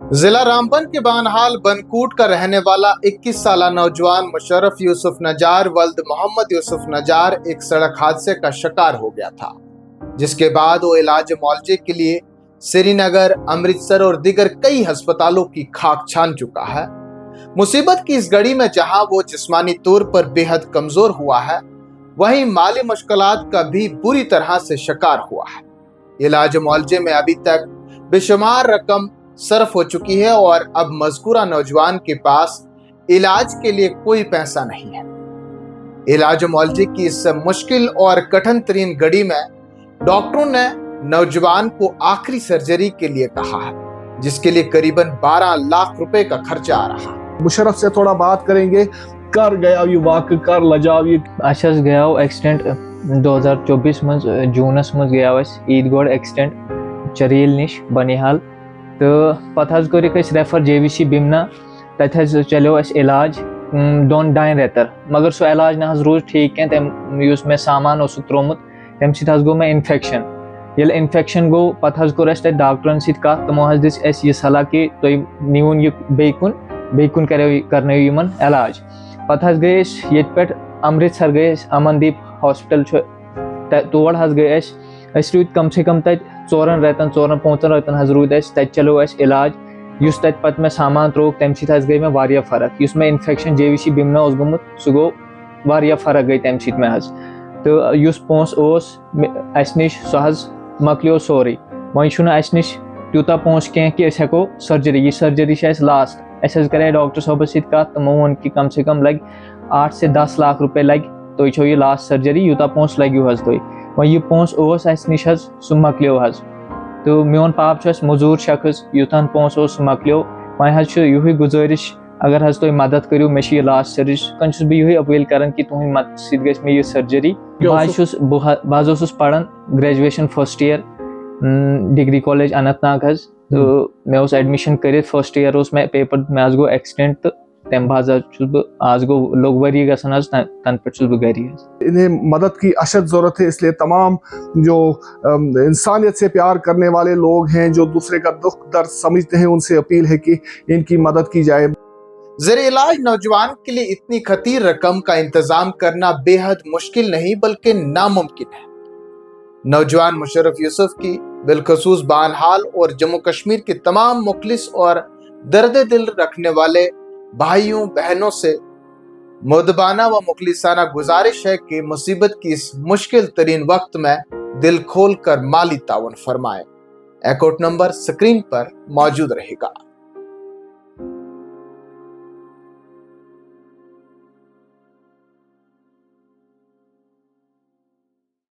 जिला रामबन के बानहाल बनकूट का रहने वाला 21 साल नौजवान मुशर्रफ यूसुफ नजार वल्द मोहम्मद यूसुफ नजार एक सड़क हादसे का शिकार हो गया था, जिसके बाद वो इलाज मुआवजे के लिए श्रीनगर, अमृतसर और दीगर कई अस्पतालों की खाक छान चुका है। मुसीबत की इस घड़ी में जहां वो जिस्मानी तौर पर बेहद कमजोर हुआ है, वहीं माली मुश्किलात का भी बुरी तरह से शिकार हुआ है। इलाज मुआवजे में अभी तक बेशुमार रकम सर्फ हो चुकी है और अब मजकूरा नौजवान के पास इलाज के लिए कोई पैसा नहीं है। इलाज मुआवजे की इस मुश्किल और कठिन तरीन घड़ी में डॉक्टरों ने नौजवान को आखिरी सर्जरी के लिए कहा है, जिसके लिए करीबन 12 लाख रुपए का खर्चा आ रहा है। मुशर्रफ से थोड़ा बात करेंगे, कर गया ये वाक़ कर लजाव ये अस गया एक्सीडेंट 2024 मज जूनस मज गया ईदगढ़ एक्सीडेंट चरील निश बनिहाल तो पत कर रेफर JVC बिमना तथ चलो इलाज 2-2.5 रेतर मगर सो इलाज ना रोज ठीक कह मे सामान त्रोमुत तम सो गो मे इन्फेक्शन ये इन्फेक्शन गो पत कोर डॉक्टरन सत तमो दिस यह सलाह कि तुम निवन यह बेकुन करने इलाज पत गए ये पे अमृतसर गए अमनदीप हॉस्पिटल तोड़ गए रूद कम से कम तक 4 रेतन 4-5 रेतन रूद तत चलो इलाज युस तत पत मे सामान त्रोक तम सत गई मे वारिया फर्क युस मे इन्फेक्शन JVC बिमना गोमुत सह गो वारिया फर्क गई तम सत मे तो युस पोंस अस निश सह मकलियो सोरे वह अस निश तूता पोंस कह कि हेको सर्जरी यह लास्ट अस करे डॉक्टर साहब सत तमो वो कि कम से कम लग 8 से 10 लाख रुपए लग तो यह लास्ट सर्जरी यूता पोंस लगे तुम वह यह पोंस अस निश सह मकलियो तो मोन पाप मजूर शख्स यूतान पोंस सह मकलियो वह यही गुजारिश अगर तुम मदद करो मे लास्ट सर्जरी बह यही अपील कर कि तुम सत गई सर्जरी बस पढ़ान graduation first year degree college Anantnag तो मे एडमिशन कर फर्स्ट ईयर मे पेपर मे गो एक्सीडेंट तो तम बाद आज गो लोग वरी गसन तन पे बह गरी। इन्हें मदद की अशद ज़रूरत है, इसलिए तमाम जो इंसानियत से प्यार करने वाले लोग हैं, जो दूसरे का दुख दर्द समझते हैं, उनसे अपील है कि इनकी मदद की जाए। ज़ेरे इलाज नौजवान के लिए इतनी खतीर रकम का इंतजाम करना बेहद मुश्किल नहीं बल्कि नामुमकिन है। नौजवान मुशर्रफ यूसुफ की बिलखसूस बानहाल और जम्मू कश्मीर के तमाम मुखलिस और दर्द दिल रखने वाले भाइयों बहनों से मुदबाना व मुखलिसाना गुजारिश है कि मुसीबत की इस मुश्किल तरीन वक्त में दिल खोल कर माली ताउन फरमाएं। अकाउंट नंबर स्क्रीन पर मौजूद रहेगा।